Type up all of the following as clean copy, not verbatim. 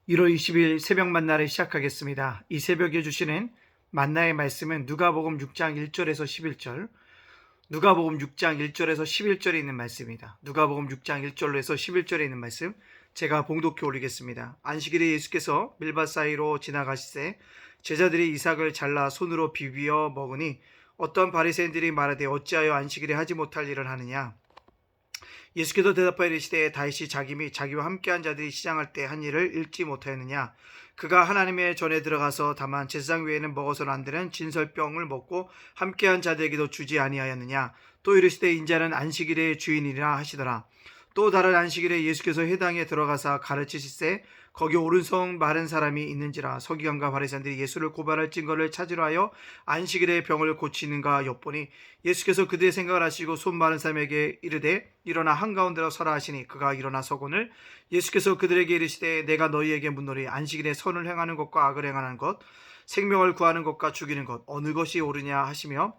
1월 20일 새벽 만나를 시작하겠습니다. 이 새벽에 주시는 만나의 말씀은 누가복음 6장 1절에서 11절, 누가복음 6장 1절에서 11절에 있는 말씀입니다. 누가복음 6장 1절에서 11절에 있는 말씀 제가 봉독해 올리겠습니다. 안식일에 예수께서 밀밭 사이로 지나가시되 제자들이 이삭을 잘라 손으로 비비어 먹으니 어떤 바리새인들이 말하되 어찌하여 안식일에 하지 못할 일을 하느냐. 예수께서 대답하여 이르시되 다윗이 자기 및 자기와 함께한 자들이 시장할 때 한 일을 읽지 못하였느냐. 그가 하나님의 전에 들어가서 다만 제사장 외에는 먹어서는 안 되는 진설병을 먹고 함께한 자들에게도 주지 아니하였느냐. 또 이르시되 인자는 안식일의 주인이라 하시더라. 또 다른 안식일에 예수께서 회당에 들어가사 가르치시되 거기 오른손 마른 사람이 있는지라. 서기관과 바리새인들이 예수를 고발할 증거를 찾으려 하여 안식일에 병을 고치는가 엿보니 예수께서 그들의 생각을 아시고 손 마른 사람에게 이르되 일어나 한가운데로 서라 하시니 그가 일어나 서거늘 예수께서 그들에게 이르시되 내가 너희에게 묻노니 안식일에 선을 행하는 것과 악을 행하는 것, 생명을 구하는 것과 죽이는 것 어느 것이 옳으냐 하시며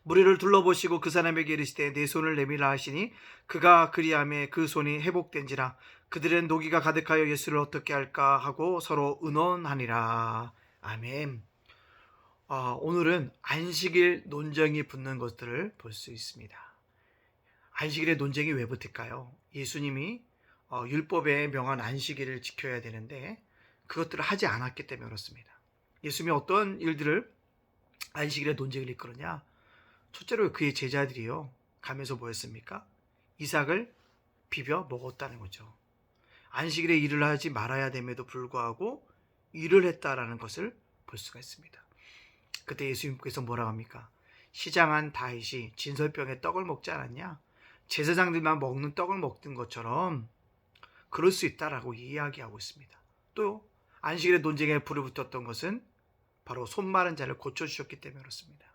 무리를 둘러보시고 그 사람에게 이르시되 내 손을 내밀라 하시니 그가 그리하매 그 손이 회복된지라. 그들은 노기가 가득하여 예수를 어떻게 할까 하고 서로 의논하니라. 아멘. 오늘은 안식일 논쟁이 붙는 것들을 볼 수 있습니다. 안식일의 논쟁이 왜 붙을까요? 예수님이 율법에 명한 안식일을 지켜야 되는데 그것들을 하지 않았기 때문에 그렇습니다. 예수님이 어떤 일들을 안식일의 논쟁을 이끌었냐? 첫째로 그의 제자들이요 가면서 뭐였습니까? 이삭을 비벼 먹었다는 거죠. 안식일에 일을 하지 말아야 됨에도 불구하고 일을 했다라는 것을 볼 수가 있습니다. 그때 예수님께서 뭐라고 합니까? 시장한 다윗이 진설병에 떡을 먹지 않았냐? 제사장들만 먹는 떡을 먹던 것처럼 그럴 수 있다라고 이야기하고 있습니다. 또 안식일의 논쟁에 불을 붙었던 것은 바로 손 마른 자를 고쳐주셨기 때문에 그렇습니다.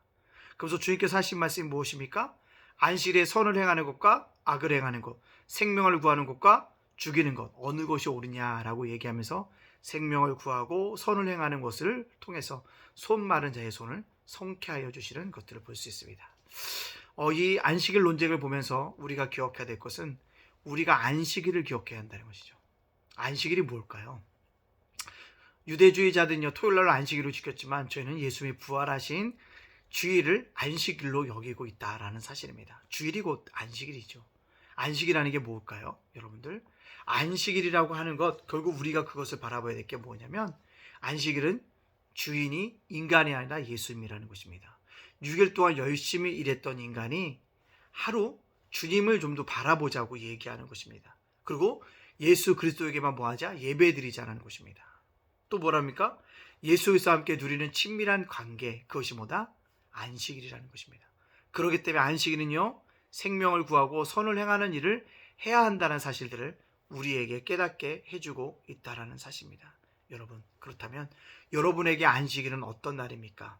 그래서 주님께서 하신 말씀이 무엇입니까? 안식일에 선을 행하는 것과 악을 행하는 것, 생명을 구하는 것과 죽이는 것 어느 것이 옳으냐라고 얘기하면서 생명을 구하고 선을 행하는 것을 통해서 손 마른 자의 손을 성케하여 주시는 것들을 볼 수 있습니다. 이 안식일 논쟁을 보면서 우리가 기억해야 될 것은 우리가 안식일을 기억해야 한다는 것이죠. 안식일이 뭘까요? 유대주의자들은요 토요일날 안식일로 지켰지만 저희는 예수님이 부활하신 주일을 안식일로 여기고 있다라는 사실입니다. 주일이 곧 안식일이죠. 안식이라는 게 뭘까요? 여러분들 안식일이라고 하는 것 결국 우리가 그것을 바라봐야 될 게 뭐냐면 안식일은 주인이 인간이 아니라 예수님이라는 것입니다. 6일 동안 열심히 일했던 인간이 하루 주님을 좀 더 바라보자고 얘기하는 것입니다. 그리고 예수 그리스도에게만 뭐하자? 예배드리자는 것입니다. 또 뭐랍니까? 예수와 함께 누리는 친밀한 관계 그것이 뭐다? 안식일이라는 것입니다. 그렇기 때문에 안식일은요 생명을 구하고 선을 행하는 일을 해야 한다는 사실들을 우리에게 깨닫게 해주고 있다는 사실입니다. 여러분 그렇다면 여러분에게 안식일은 어떤 날입니까?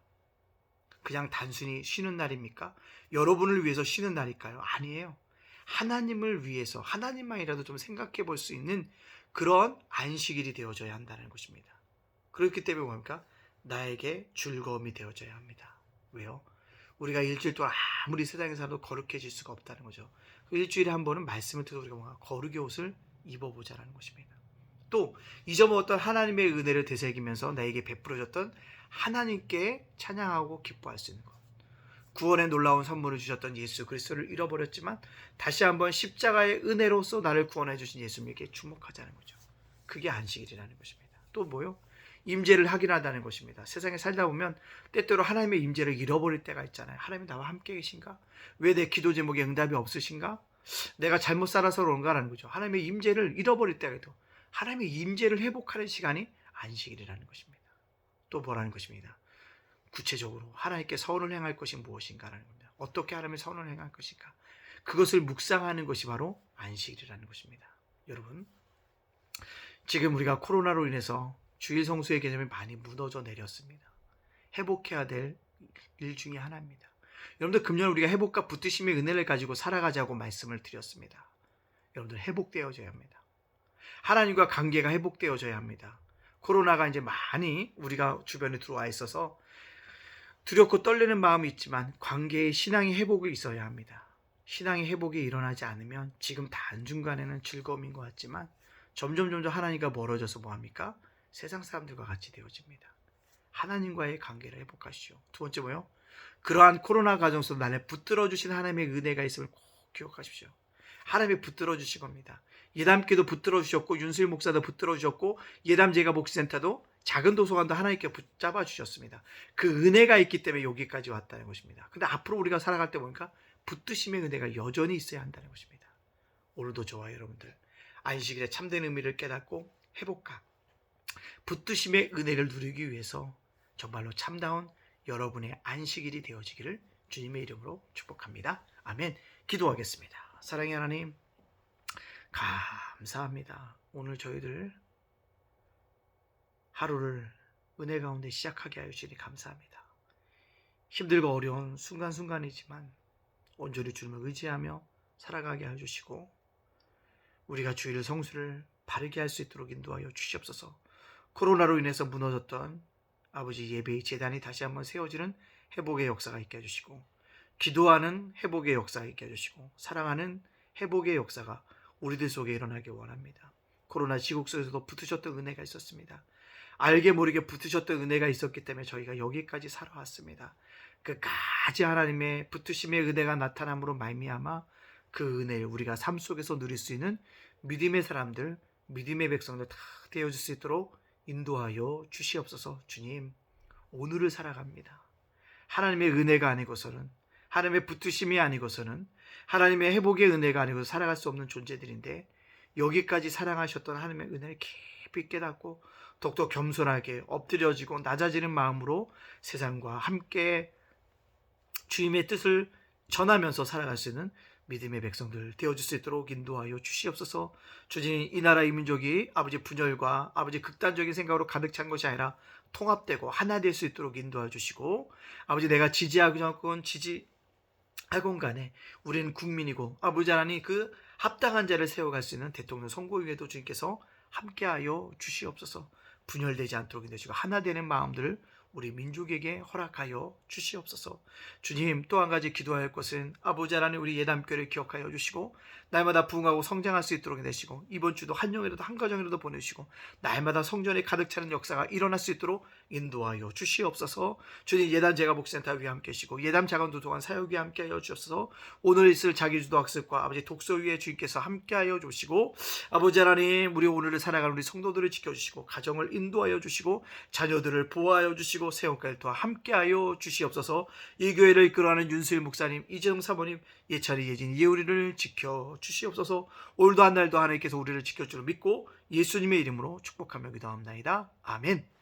그냥 단순히 쉬는 날입니까? 여러분을 위해서 쉬는 날일까요? 아니에요. 하나님을 위해서 하나님만이라도 좀 생각해 볼 수 있는 그런 안식일이 되어져야 한다는 것입니다. 그렇기 때문에 뭡니까? 나에게 즐거움이 되어져야 합니다. 왜요? 우리가 일주일 동안 아무리 세상에 살아도 거룩해질 수가 없다는 거죠. 일주일에 한 번은 말씀을 듣고 우리가 뭔가 거룩의 옷을 입어보자라는 것입니다. 또 잊어먹었던 하나님의 은혜를 되새기면서 나에게 베풀어졌던 하나님께 찬양하고 기뻐할 수 있는 것. 구원의 놀라운 선물을 주셨던 예수 그리스도를 잃어버렸지만 다시 한번 십자가의 은혜로서 나를 구원해 주신 예수님에게 주목하자는 거죠. 그게 안식일이라는 것입니다. 또 뭐요? 임재를 확인한다는 것입니다. 세상에 살다 보면 때때로 하나님의 임재를 잃어버릴 때가 있잖아요. 하나님이 나와 함께 계신가? 왜 내 기도 제목에 응답이 없으신가? 내가 잘못 살아서 그런가라는 거죠. 하나님의 임재를 잃어버릴 때가 있고 하나님의 임재를 회복하는 시간이 안식일이라는 것입니다. 또 뭐라는 것입니다. 구체적으로 하나님께 선을 행할 것이 무엇인가라는 겁니다. 어떻게 하나님의 선을 행할 것인가? 그것을 묵상하는 것이 바로 안식일이라는 것입니다. 여러분 지금 우리가 코로나로 인해서 주일 성수의 개념이 많이 무너져 내렸습니다. 회복해야 될 일 중에 하나입니다. 여러분들 금년 우리가 회복과 붙드심의 은혜를 가지고 살아가자고 말씀을 드렸습니다. 여러분들 회복되어져야 합니다. 하나님과 관계가 회복되어져야 합니다. 코로나가 이제 많이 우리가 주변에 들어와 있어서 두렵고 떨리는 마음이 있지만 관계의 신앙의 회복이 있어야 합니다. 신앙의 회복이 일어나지 않으면 지금 단중간에는 즐거움인 것 같지만 점점 하나님과 멀어져서 뭐합니까? 세상 사람들과 같이 되어집니다. 하나님과의 관계를 회복하시오. 두 번째 뭐요? 그러한 코로나 과정 속 나를 붙들어 주신 하나님의 은혜가 있음을 꼭 기억하십시오. 하나님이 붙들어 주신 겁니다. 예담기도 붙들어 주셨고, 윤수일 목사도 붙들어 주셨고, 예담 제가 목시센터도 작은 도서관도 하나님께 붙잡아 주셨습니다. 그 은혜가 있기 때문에 여기까지 왔다는 것입니다. 근데 앞으로 우리가 살아갈 때 보니까 붙드심의 은혜가 여전히 있어야 한다는 것입니다. 오늘도 저와 여러분들 안식일의 참된 의미를 깨닫고 회복과 붙드심의 은혜를 누리기 위해서 정말로 참다운 여러분의 안식일이 되어지기를 주님의 이름으로 축복합니다. 아멘. 기도하겠습니다. 사랑의 하나님, 감사합니다. 오늘 저희들 하루를 은혜 가운데 시작하게 하여 주시니 감사합니다. 힘들고 어려운 순간순간이지만 온전히 주님을 의지하며 살아가게 하여 주시고, 우리가 주일 성수를 바르게 할 수 있도록 인도하여 주시옵소서. 코로나로 인해서 무너졌던 아버지 예배의 제단이 다시 한번 세워지는 회복의 역사가 있게 해주시고, 기도하는 회복의 역사가 있게 해주시고, 사랑하는 회복의 역사가 우리들 속에 일어나길 원합니다. 코로나 지국 속에서도 붙으셨던 은혜가 있었습니다. 알게 모르게 붙으셨던 은혜가 있었기 때문에 저희가 여기까지 살아왔습니다. 끝까지 하나님의 붙으심의 은혜가 나타남으로 말미암아 그 은혜를 우리가 삶 속에서 누릴 수 있는 믿음의 사람들, 믿음의 백성들 다 되어줄 수 있도록 인도하여 주시옵소서. 주님, 오늘을 살아갑니다. 하나님의 은혜가 아니고서는, 하나님의 붙으심이 아니고서는, 하나님의 회복의 은혜가 아니고서 살아갈 수 없는 존재들인데, 여기까지 사랑하셨던 하나님의 은혜를 깊이 깨닫고 더욱더 겸손하게 엎드려지고 낮아지는 마음으로 세상과 함께 주님의 뜻을 전하면서 살아갈 수 있는 믿음의 백성들 되어줄 수 있도록 인도하여 주시옵소서. 주님, 이 나라 이 민족이 아버지 분열과 아버지 극단적인 생각으로 가득 찬 것이 아니라 통합되고 하나 될 수 있도록 인도하여 주시고, 아버지 내가 지지하건 지지하건 간에 우리는 국민이고, 아버지 하나님 그 합당한 자를 세워갈 수 있는 대통령 선거위에도 주님께서 함께하여 주시옵소서. 분열되지 않도록 인도하시고 하나 되는 마음들을 우리 민족에게 허락하여 주시옵소서. 주님, 또 한 가지 기도할 것은 아버지 하나님 우리 예담교회를 기억하여 주시고 날마다 부흥하고 성장할 수 있도록 내시고, 이번 주도 한 영이라도 한 가정이라도 보내주시고 날마다 성전에 가득 차는 역사가 일어날 수 있도록 인도하여 주시옵소서. 주님, 예담 제가 목센터 위에 함께 하시고 예담 자간도서관 사역 위에 함께 하여 주옵소서. 오늘 있을 자기주도 학습과 아버지 독서 위에 주님께서 함께 하여 주시고, 아버지 하나님 우리 오늘을 살아가는 우리 성도들을 지켜주시고 가정을 인도하여 주시고 자녀들을 보호하여 주시고 세원가일도와 함께하여 주시옵소서. 이 교회를 이끌어가는 윤수일 목사님, 이재동 사모님, 예찬이, 예진, 예우리를 지켜 주시옵소서. 오늘도 한 날도 하나님께서 우리를 지켜주를 믿고 예수님의 이름으로 축복하며 기도합니다. 아멘.